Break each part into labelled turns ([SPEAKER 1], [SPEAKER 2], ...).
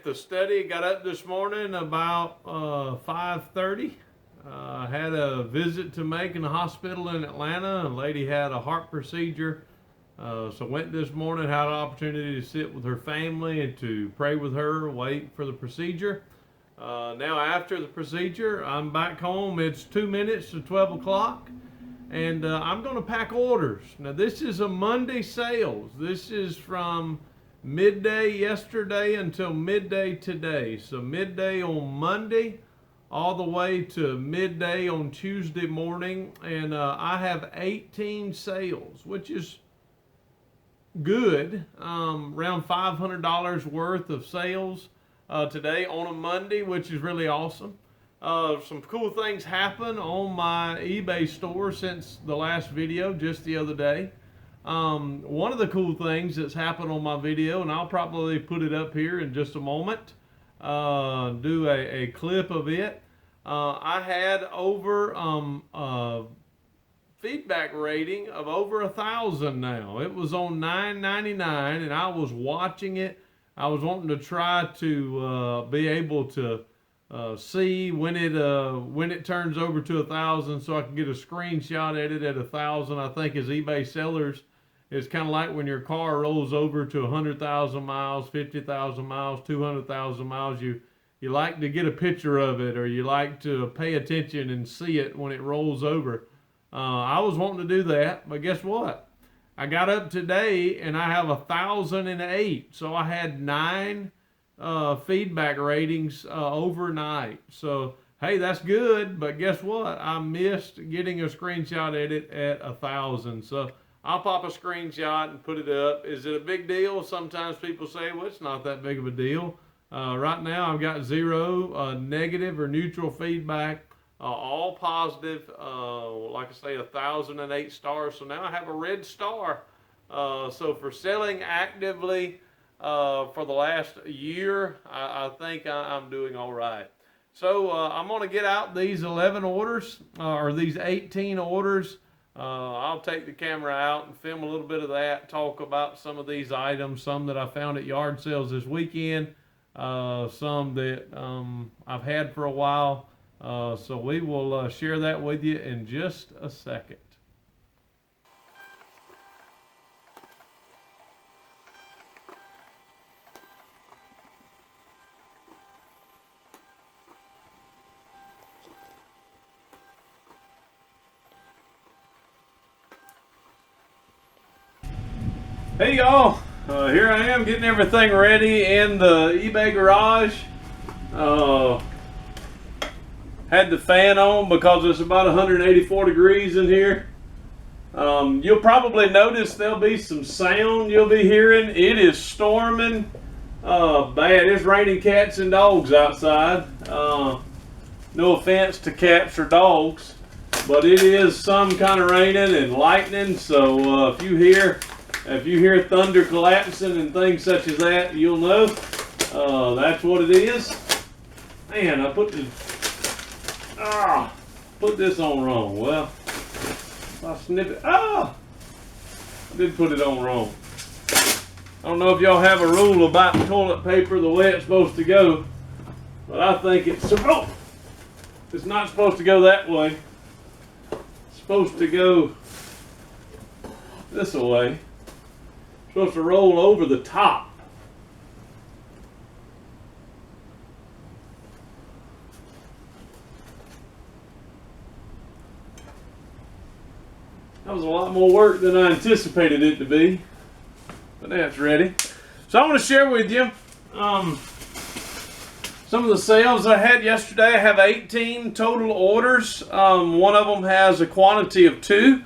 [SPEAKER 1] at the study. Got up this morning about 5:30. Had a visit to make in the hospital in Atlanta. A lady had a heart procedure. So went this morning, had an opportunity to sit with her family and to pray with her, wait for the procedure. Now after the procedure, I'm back home. It's 2 minutes to 12 o'clock. And I'm going to pack orders. Now this is a Monday sales. This is from midday yesterday until midday today. So midday on Monday all the way to midday on Tuesday morning. And I have 18 sales, which is good. Around $500 worth of sales today on a Monday, which is really awesome. Some cool things happen on my eBay store since the last video just the other day. One of the cool things that's happened on my video, and I'll probably put it up here in just a moment, do a clip of it. I had over feedback rating of over 1,000 now. It was on $9.99 and I was watching it. I was wanting to try to be able to see when it turns over to 1,000 so I can get a screenshot at it at 1,000. I think as eBay sellers, it's kind of like when your car rolls over to 100,000 miles, 50,000 miles, 200,000 miles. You like to get a picture of it, or you like to pay attention and see it when it rolls over. I was wanting to do that, but guess what? I got up today and I have 1,008. So I had 9 feedback ratings overnight. So hey, that's good, but guess what? I missed getting a screenshot at it at 1,000. So I'll pop a screenshot and put it up. Is it a big deal? Sometimes people say, well, it's not that big of a deal. Right now I've got 0 negative or neutral feedback, all positive. Like I say, 1,008 stars. So now I have a red star. So for selling actively for the last year, I think I'm doing all right. So I'm going to get out these 11 orders, or these 18 orders. I'll take the camera out and film a little bit of that, talk about some of these items, some that I found at yard sales this weekend, some that I've had for a while. So we will share that with you in just a second. Hey y'all, here I am getting everything ready in the eBay garage. Had the fan on because it's about 184 degrees in here. You'll probably notice there'll be some sound you'll be hearing. It is storming bad. It's raining cats and dogs outside. No offense to cats or dogs, but it is some kind of raining and lightning. So if you hear thunder collapsing and things such as that, you'll know that's what it is. Man, I put this on wrong. Well, if I snip it, I did put it on wrong. I don't know if y'all have a rule about toilet paper the way it's supposed to go, but I think it's not supposed to go that way. It's supposed to go this way. It's supposed to roll over the top. That was a lot more work than I anticipated it to be, but that's ready. So I want to share with you some of the sales I had yesterday. I have 18 total orders. One of them has a quantity of 2.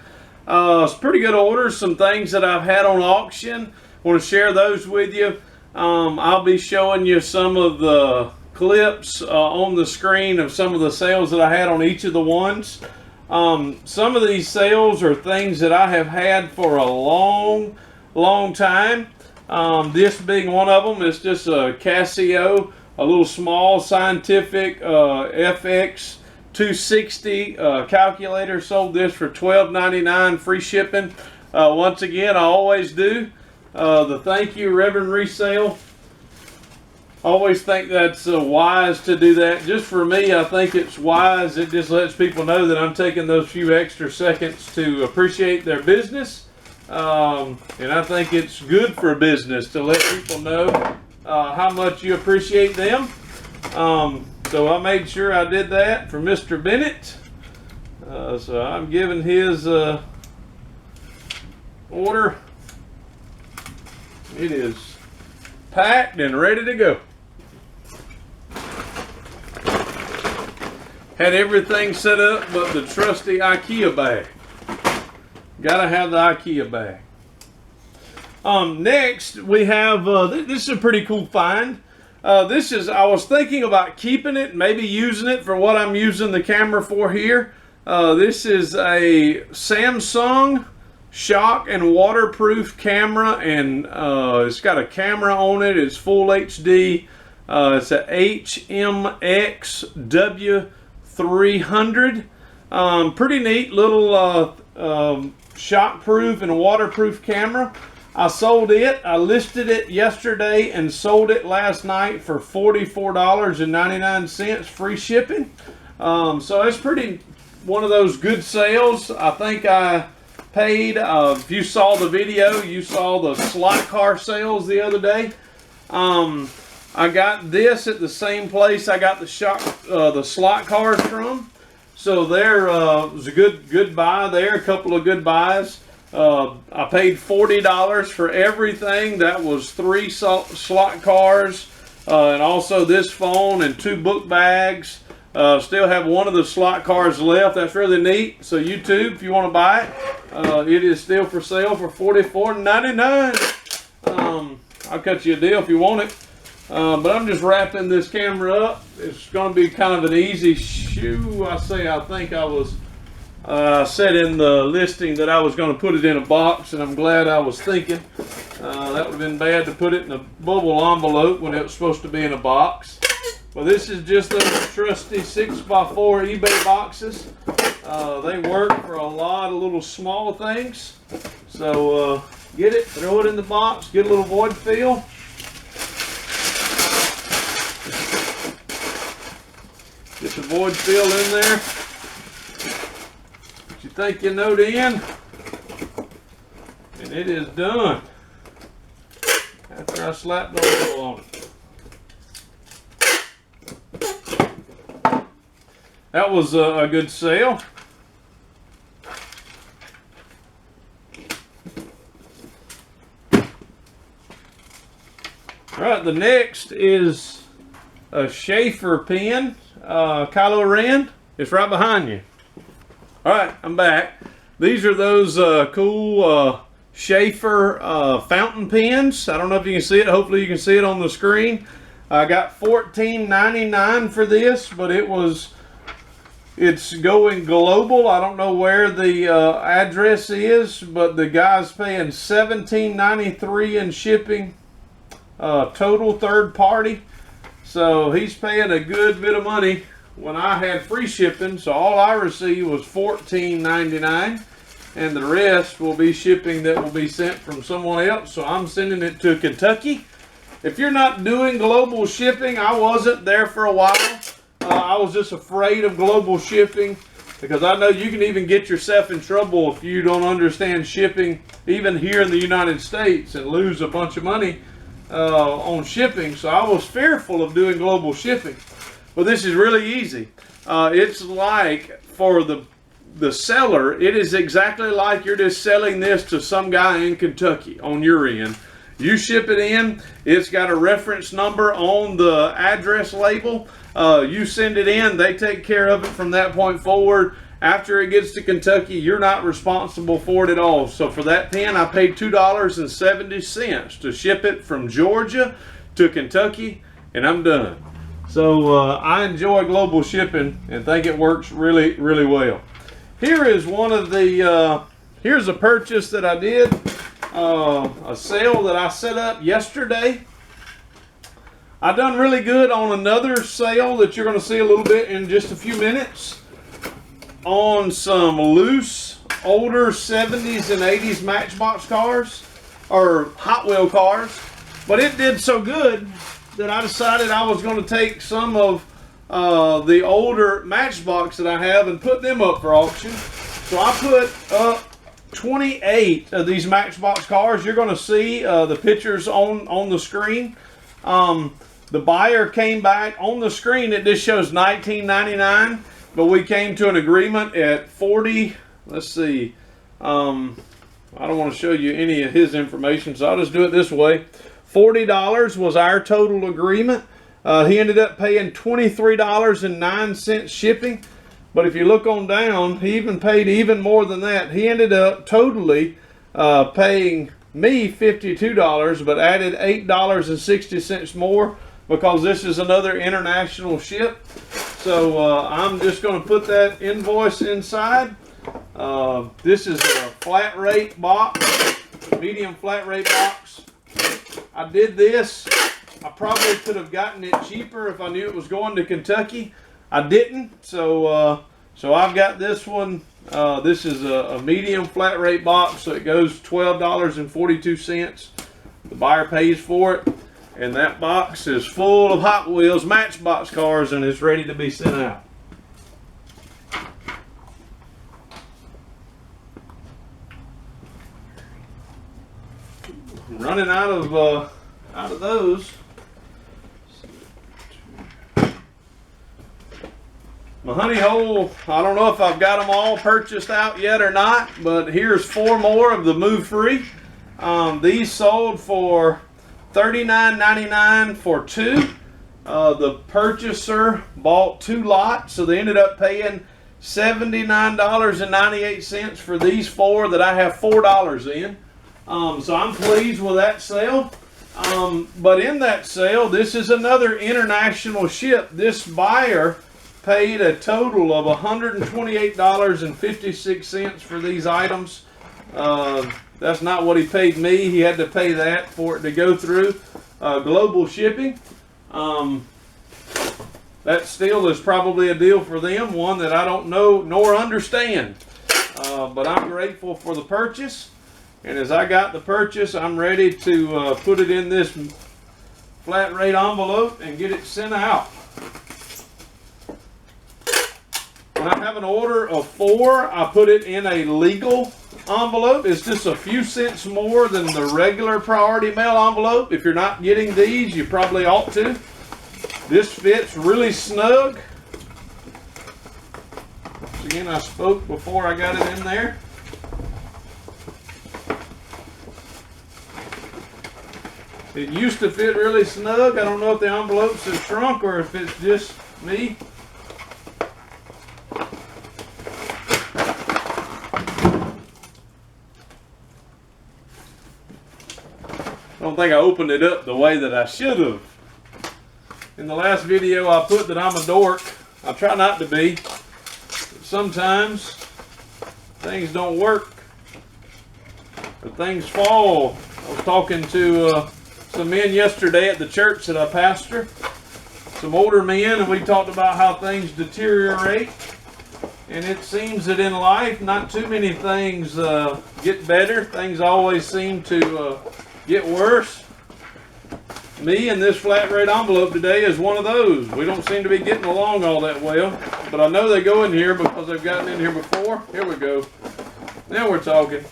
[SPEAKER 1] It's pretty good orders. Some things that I've had on auction. I want to share those with you. I'll be showing you some of the clips on the screen of some of the sales that I had on each of the ones. Some of these sales are things that I have had for a long time. This being one of them. It's just a Casio, a little small scientific FX 260 calculator. Sold this for $12.99, free shipping. Once again, I always do the thank you Reverend Resale always think that's wise to do that. Just for me, I think it's wise. It just lets people know that I'm taking those few extra seconds to appreciate their business. And I think it's good for business to let people know how much you appreciate them. So I made sure I did that for Mr. Bennett. So I'm giving his order. It is packed and ready to go. Had everything set up but the trusty IKEA bag. Gotta have the IKEA bag. Next we have, this is a pretty cool find. I was thinking about keeping it, maybe using it for what I'm using the camera for here. This is a Samsung shock and waterproof camera, and it's got a camera on it. It's full HD. It's a HMX W300. Pretty neat little shockproof and waterproof camera. I sold it. I listed it yesterday and sold it last night for $44.99 free shipping. So it's pretty one of those good sales. I think I paid, if you saw the video, you saw the slot car sales the other day. I got this at the same place I got the slot cars from. So there was a good buy there, a couple of good buys. I paid $40 for everything. That was 3 slot cars, and also this phone and 2 book bags. Still have one of the slot cars left. That's really neat. So YouTube, if you want to buy it, it is still for sale for $44.99. I'll cut you a deal if you want it. But I'm just wrapping this camera up. It's going to be kind of an easy shoe. I think I was said in the listing that I was going to put it in a box, and I'm glad I was thinking. That would have been bad to put it in a bubble envelope when it was supposed to be in a box. Well, this is just those trusty 6x4 eBay boxes. They work for a lot of little small things. So get it, throw it in the box, get a little void fill. Get the void fill in there. Put your thank you note in. And it is done. After I slapped the label on it. That was a good sale. All right, the next is a Schaefer pen, Kylo Ren. It's right behind you. All right, I'm back. These are those cool Schaefer fountain pens. I don't know if you can see it. Hopefully you can see it on the screen. I got $14.99 for this, but it's going global. I don't know where the address is, but the guy's paying $17.93 in shipping, total third party. So he's paying a good bit of money when I had free shipping. So all I received was $14.99, and the rest will be shipping that will be sent from someone else. So I'm sending it to Kentucky. If you're not doing global shipping, I wasn't there for a while. I was just afraid of global shipping because I know you can even get yourself in trouble if you don't understand shipping, even here in the United States, and lose a bunch of money on shipping. So I was fearful of doing global shipping. But this is really easy. It's like for the seller, it is exactly like you're just selling this to some guy in Kentucky on your end. You ship it in, it's got a reference number on the address label. You send it in, they take care of it from that point forward. After it gets to Kentucky, you're not responsible for it at all. So for that pen, I paid $2.70 to ship it from Georgia to Kentucky, and I'm done. So I enjoy global shipping and think it works really, really well. Here is one of the, here's a purchase that I did, a sale that I set up yesterday. I've done really good on another sale that you're going to see a little bit in just a few minutes on some loose, older 70s and 80s Matchbox cars, or Hot Wheel cars. But it did so good that I decided I was going to take some of the older Matchbox that I have and put them up for auction. So I put up 28 of these Matchbox cars. You're going to see the pictures on the screen. The buyer came back on the screen. It just shows $19.99, but we came to an agreement at 40. Let's see. I don't want to show you any of his information, so I'll just do it this way. $40 was our total agreement. He ended up paying $23.09 shipping. But if you look on down, he even paid even more than that. He ended up totally paying me $52, but added $8.60 more because this is another international ship. So I'm just going to put that invoice inside. This is a flat rate box, medium flat rate box. I did this. I probably could have gotten it cheaper if I knew it was going to Kentucky. I didn't, so I've got this one. This is a medium flat rate box, so it goes $12.42. The buyer pays for it, and that box is full of Hot Wheels Matchbox cars, and it's ready to be sent out. I'm running out of those. My honey hole, I don't know if I've got them all purchased out yet or not, but here's 4 more of the Move Free. These sold for $39.99 for 2. The purchaser bought 2 lots, so they ended up paying $79.98 for these 4 that I have $4 in. So I'm pleased with that sale. But in that sale, this is another international ship. This buyer paid a total of $128.56 for these items. That's not what he paid me. He had to pay that for it to go through global shipping. That still is probably a deal for them, one that I don't know nor understand. But I'm grateful for the purchase. And as I got the purchase, I'm ready to put it in this flat rate envelope and get it sent out. When I have an order of 4, I put it in a legal envelope. It's just a few cents more than the regular priority mail envelope. If you're not getting these, you probably ought to. This fits really snug. Once again, I spoke before I got it in there. It used to fit really snug. I don't know if the envelopes have shrunk or if it's just me. I don't think I opened it up the way that I should have. In the last video I put that I'm a dork. I try not to be. But sometimes things don't work. Or things fall. I was talking to some men yesterday at the church that I pastor. Some older men, and we talked about how things deteriorate. And it seems that in life not too many things get better. Things always seem to get worse. Me and this flat rate envelope today is one of those. We don't seem to be getting along all that well, but I know they go in here because they've gotten in here before. Here we go. Now we're talking.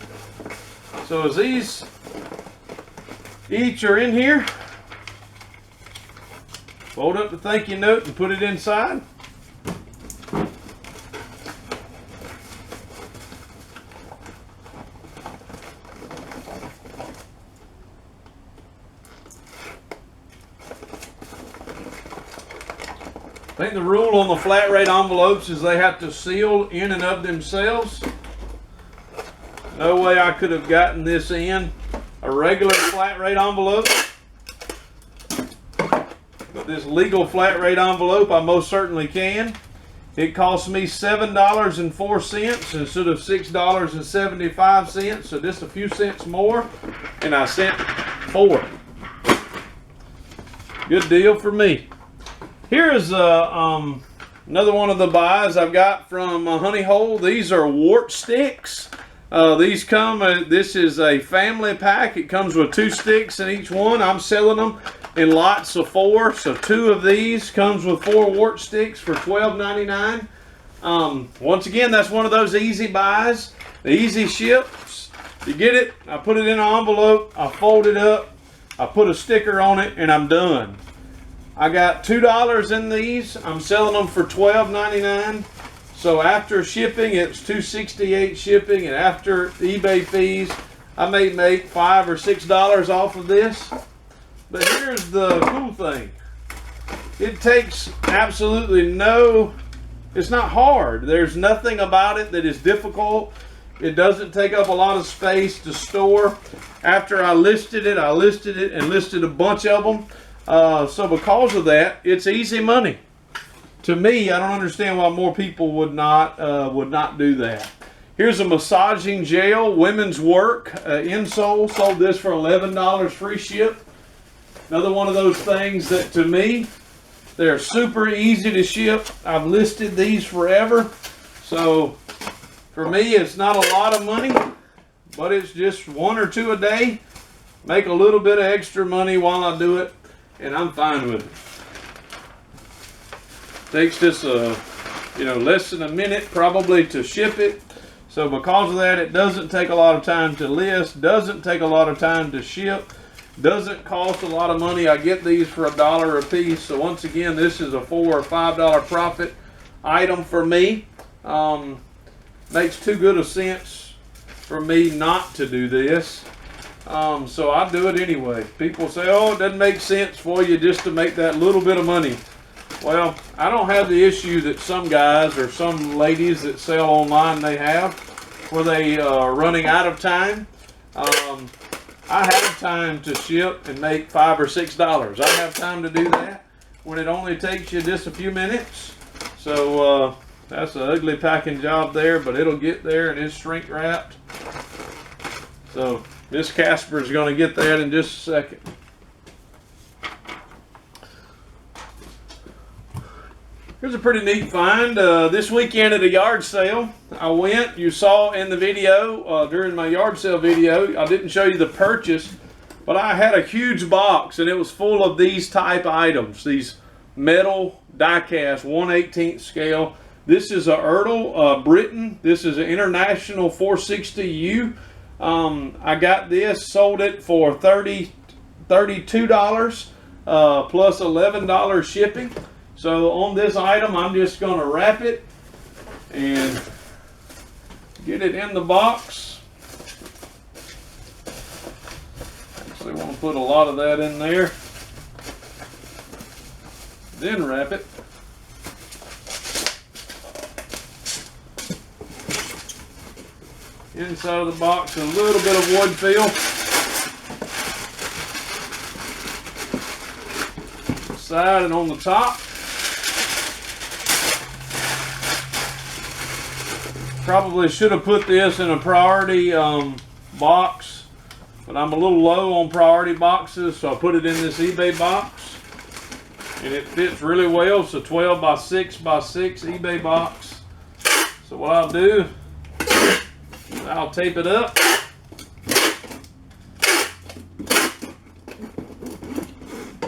[SPEAKER 1] So as these each are in here, fold up the thank you note and put it inside. I think the rule on the flat rate envelopes is they have to seal in and of themselves. No way I could have gotten this in a regular flat rate envelope. But this legal flat rate envelope, I most certainly can. It cost me $7.04 instead of $6.75, so just a few cents more, and I sent 4. Good deal for me. Here's another one of the buys I've got from Honey Hole. These are wart sticks. These come, this is a family pack. It comes with 2 sticks in each one. I'm selling them in lots of 4. So 2 of these comes with 4 wart sticks for $12.99. Once again, that's one of those easy buys, the easy ships. You get it, I put it in an envelope, I fold it up, I put a sticker on it, and I'm done. I got $2 in these. I'm selling them for $12.99. So after shipping, it's $2.68 shipping, and after eBay fees, I may make $5 or $6 off of this. But here's the cool thing. It takes absolutely it's not hard. There's nothing about it that is difficult. It doesn't take up a lot of space to store. After I listed it and listed a bunch of them. So because of that, it's easy money. To me, I don't understand why more people would not do that. Here's a massaging gel, women's work, insole. Sold this for $11 free ship. Another one of those things that to me, they're super easy to ship. I've listed these forever. So for me, it's not a lot of money, but it's just 1 or 2 a day. Make a little bit of extra money while I do it, and I'm fine with it. Takes just less than a minute probably to ship it. So because of that, it doesn't take a lot of time to list, doesn't take a lot of time to ship, doesn't cost a lot of money. I get these for $1 a piece. So once again, this is a $4 or $5 profit item for me. Makes too good a sense for me not to do this. So I do it anyway. People say, oh, it doesn't make sense for you just to make that little bit of money. Well, I don't have the issue that some guys or some ladies that sell online they have, where they are running out of time. I have time to ship and make $5 or $6. I have time to do that when it only takes you just a few minutes. So that's an ugly packing job there, but it'll get there, and it's shrink wrapped. So Miss Casper is going to get that in just a second. Here's a pretty neat find. This weekend at a yard sale, I went, you saw in the video, during my yard sale video, I didn't show you the purchase, but I had a huge box, and it was full of these type items, these metal die-cast 1/18 scale. This is a Ertl Britain. This is an International 460U. I got this, sold it for $32 plus $11 shipping. So on this item, I'm just going to wrap it and get it in the box. Actually, I want to put a lot of that in there. Then wrap it. Inside of the box, a little bit of wood feel. Side and on the top. Probably should have put this in a priority box, but I'm a little low on priority boxes, so I put it in this eBay box, and it fits really well. It's a 12 by 6 by 6 eBay box. So what I'll do, I'll tape it up.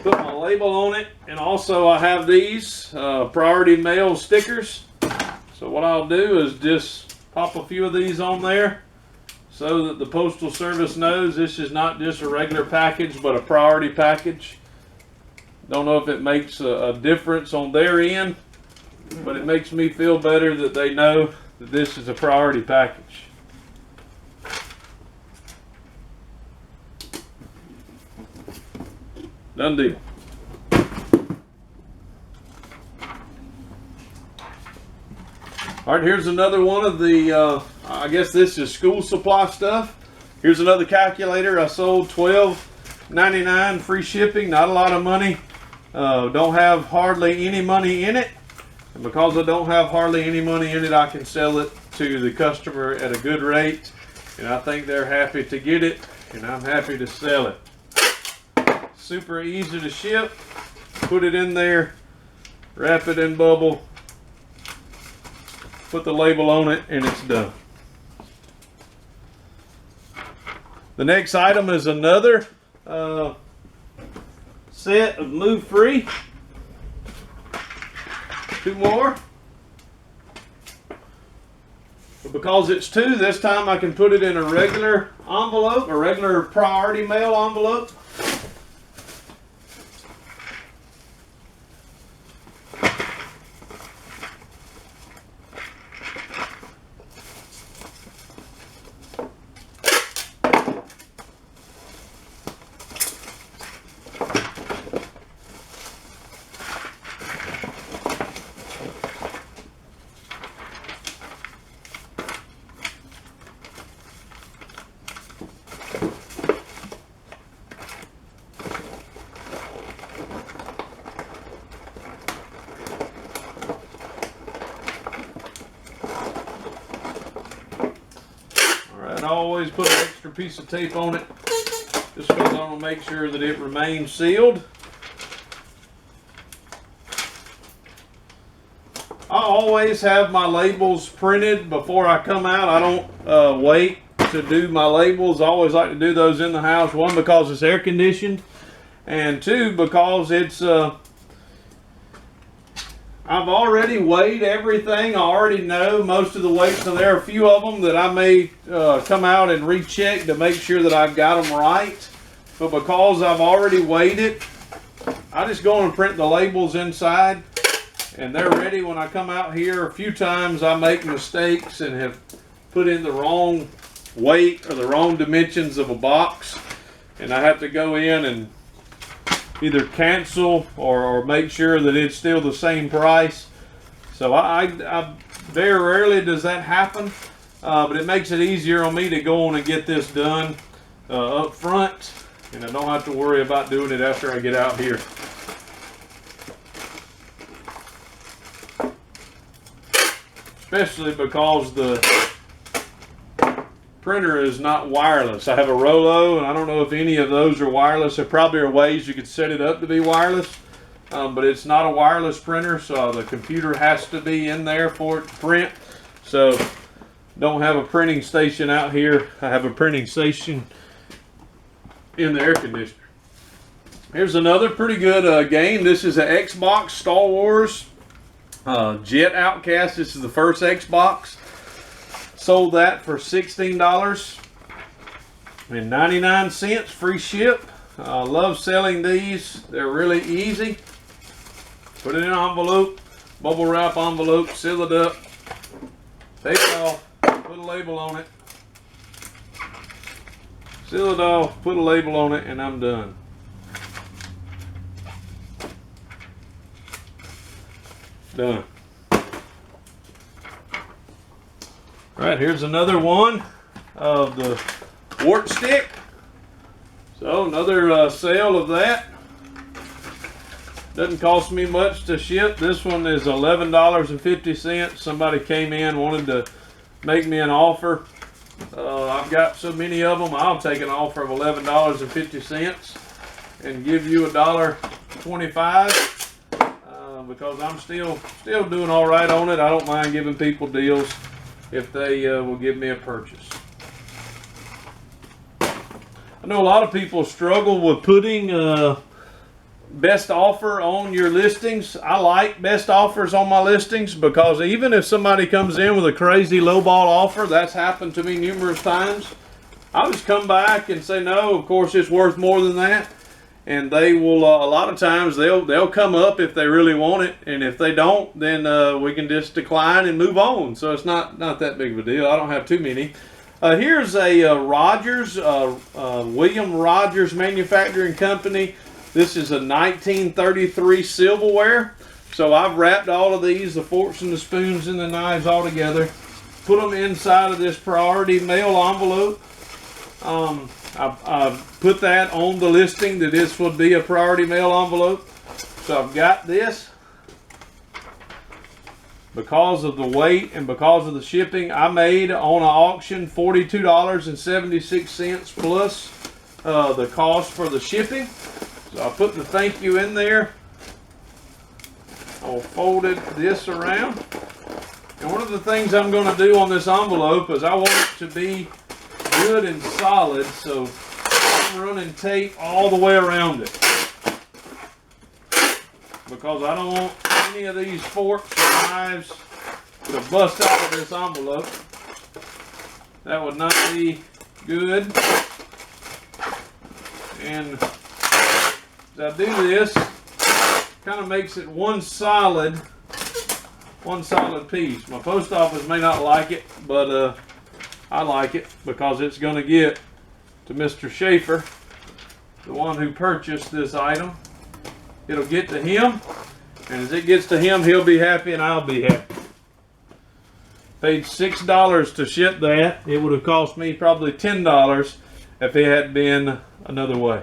[SPEAKER 1] Put my label on it, and also I have these priority mail stickers. So what I'll do is just pop a few of these on there so that the Postal Service knows this is not just a regular package, but a priority package. Don't know if it makes a difference on their end, but it makes me feel better that they know that this is a priority package. Done deal. All right, here's another one of the, I guess this is school supply stuff. Here's another calculator I sold, $12.99 free shipping, not a lot of money. Don't have hardly any money in it. And because I don't have hardly any money in it, I can sell it to the customer at a good rate. And I think they're happy to get it, and I'm happy to sell it. Super easy to ship. Put it in there, wrap it in bubble, put the label on it, and it's done. set of Move Free. 2 more. But because it's 2, this time I can put it in a regular envelope, a regular priority mail envelope. I always put an extra piece of tape on it just because I want to make sure that it remains sealed. I always have my labels printed before I come out. I don't wait to do my labels. I always like to do those in the house. 1, because it's air conditioned, and 2, because it's I've already weighed everything. I already know most of the weights, and there are a few of them that I may come out and recheck to make sure that I've got them right. But because I've already weighed it, I just go and print the labels inside, and they're ready when I come out here. A few times I make mistakes and have put in the wrong weight or the wrong dimensions of a box, and I have to go in and either cancel or make sure that it's still the same price. So I very rarely does that happen, but it makes it easier on me to go on and get this done up front, and I don't have to worry about doing it after I get out here. Especially because the printer is not wireless. I have a Rollo, and I don't know if any of those are wireless. There probably are ways you could set it up to be wireless, but it's not a wireless printer, so the computer has to be in there for it to print. So don't have a printing station out here. I have a printing station in the air conditioner. Here's another pretty good game. This is an Xbox Star Wars Jet Outcast. This is the first Xbox. Sold that for $16.99, free ship. I love selling these. They're really easy. Put it in an envelope, bubble wrap envelope, seal it up, take it off, put a label on it, seal it off, put a label on it, and I'm done. Done. Right, here's another one of the wart stick. So another sale of that. Doesn't cost me much to ship. This one is $11.50. Somebody came in, wanted to make me an offer. I've got so many of them, I'll take an offer of $11.50 and give you $1.25 because I'm still doing all right on it. I don't mind giving people deals if they will give me a purchase. I know a lot of people struggle with putting best offer on your listings. I like best offers on my listings because even if somebody comes in with a crazy lowball offer, that's happened to me numerous times, I'll just come back and say, no, of course it's worth more than that. And they will, a lot of times they'll come up if they really want it, and if they don't, then we can just decline and move on. So it's not that big of a deal. I don't have too many. Here's a Rogers, William Rogers Manufacturing Company. This is a 1933 silverware. So I've wrapped all of these, the forks and the spoons and the knives all together, put them inside of this priority mail envelope. I put that on the listing that this would be a priority mail envelope. So I've got this. Because of the weight and because of the shipping, I made on an auction $42.76 plus the cost for the shipping. So I put the thank you in there. I'll fold this around. And one of the things I'm going to do on this envelope is I want it to be good and solid, so I'm running tape all the way around it. because I don't want any of these forks or knives to bust out of this envelope. That would not be good. And as I do this, kind of makes it one solid piece. My post office may not like it, but I like it because it's going to get to Mr. Schaefer, the one who purchased this item. It'll get to him, and as it gets to him, he'll be happy and I'll be happy. Paid $6 to ship that. It would have cost me probably $10 if it had been another way.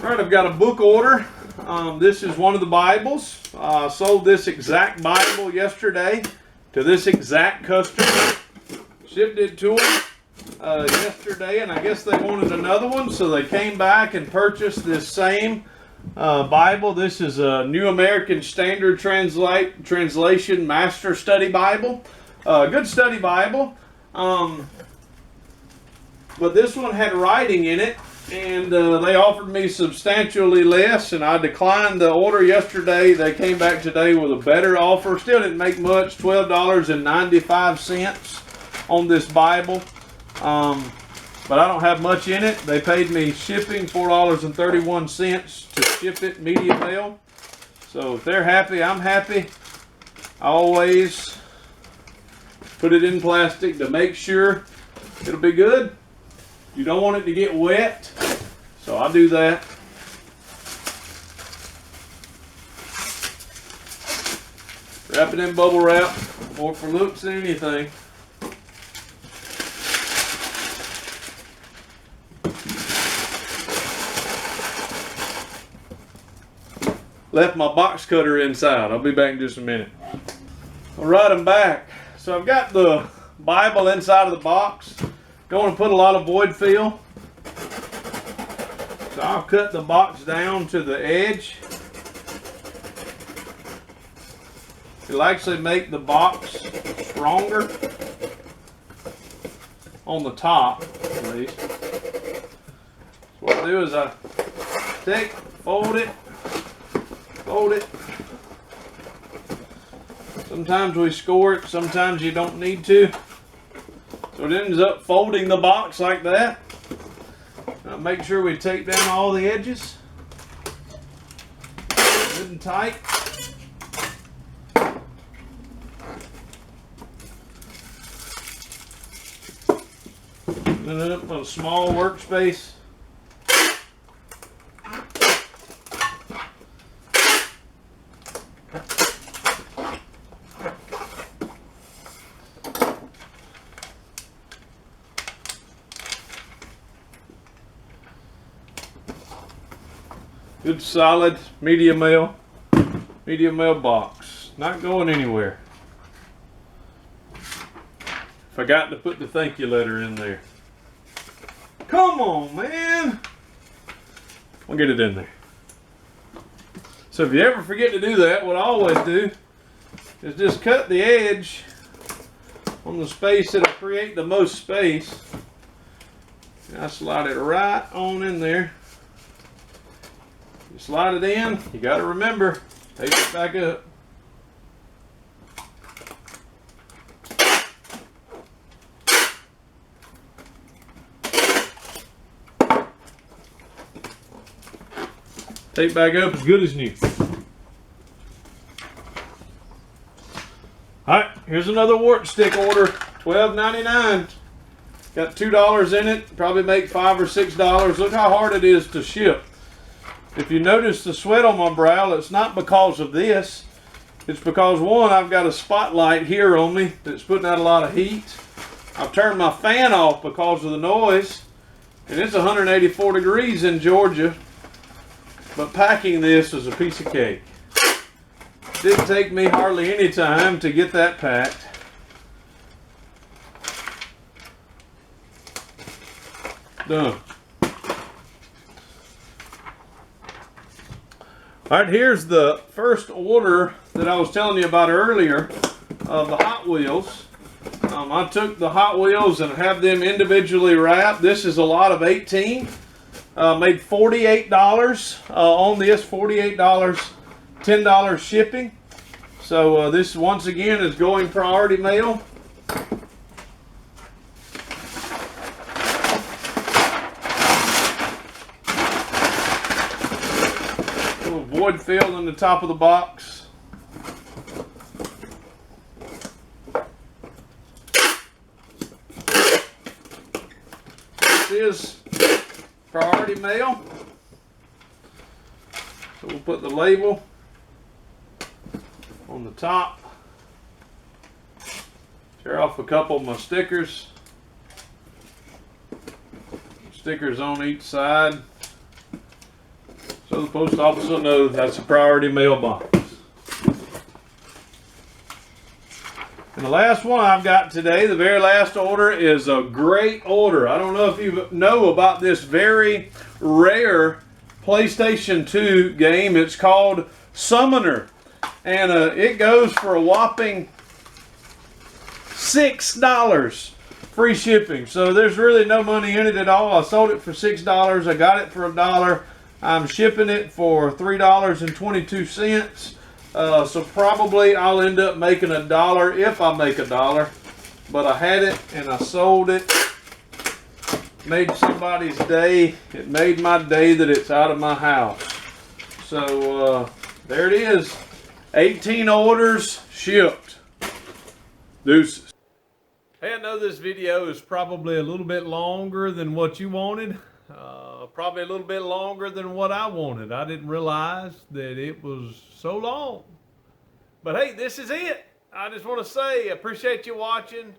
[SPEAKER 1] All right, I've got a book order. This is one of the Bibles. I sold this exact Bible yesterday to this exact customer. Shipped it to them yesterday, and I guess they wanted another one, so they came back and purchased this same Bible. This is a New American Standard Translation Master Study Bible. Good study Bible. But this one had writing in it, and they offered me substantially less, and I declined the order yesterday. They came back today with a better offer. Still didn't make much, $12.95 on this Bible. But I don't have much in it. They paid me shipping, $4.31 to ship it media mail. So if they're happy, I'm happy. I always put it in plastic to make sure it'll be good. You don't want it to get wet, so I do that. Wrap it in bubble wrap, more for looks than anything. Left my box cutter inside. I'll be back in just a minute. All right, I'm back. So I've got the Bible inside of the box. Don't want to put a lot of void fill. So I'll cut the box down to the edge. It'll actually make the box stronger on the top, at least. So what I do is I fold it. Sometimes we score it, sometimes you don't need to. So it ends up folding the box like that. Now make sure we take down all the edges. Good and tight. Then up a small workspace. Good solid media mail box. Not going anywhere. Forgot to put the thank you letter in there. Come on, man. I'll get it in there. So if you ever forget to do that, what I always do is just cut the edge on the space that'll create the most space. And I slide it right on in there. You slide it in, you got to remember, take it back up. Take back up as good as new. Alright, here's another wart stick order, $12.99. Got $2 in it, probably make $5 or $6. Look how hard it is to ship. If you notice the sweat on my brow, it's not because of this. It's because, one, I've got a spotlight here on me that's putting out a lot of heat. I've turned my fan off because of the noise. And it's 184 degrees in Georgia. But packing this is a piece of cake. Didn't take me hardly any time to get that packed. Done. Alright, here's the first order that I was telling you about earlier of the Hot Wheels. I took the Hot Wheels and have them individually wrapped. This is a lot of 18. Made $48 on this, $48, $10 shipping. So this once again is going priority mail. A little void fill in the top of the box. Is priority mail. So we'll put the label on the top. Tear off a couple of my stickers. Stickers on each side. So the post office will know that's a priority mail box. And the last one I've got today, the very last order, is a great order. I don't know if you know about this very rare PlayStation 2 game. It's called Summoner. And it goes for a whopping $6. Free shipping. So there's really no money in it at all. I sold it for $6. I got it for $1. I'm shipping it for $3.22. So probably I'll end up making $1 if I make $1. But I had it and I sold it. Made somebody's day. It made my day that it's out of my house. So there it is. 18 orders shipped. Deuces. Hey, I know this video is probably a little bit longer than what you wanted. Probably a little bit longer than what I wanted. I didn't realize that it was so long. But hey, this is it. I just want to say, I appreciate you watching.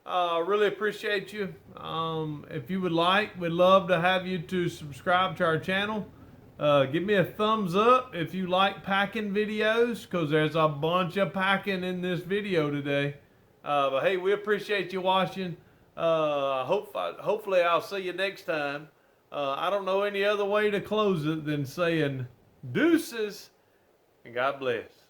[SPEAKER 1] Really appreciate you. If you would like, we'd love to have you to subscribe to our channel. Give me a thumbs up if you like packing videos, because there's a bunch of packing in this video today. But hey, we appreciate you watching. Hopefully I'll see you next time. I don't know any other way to close it than saying deuces and God bless.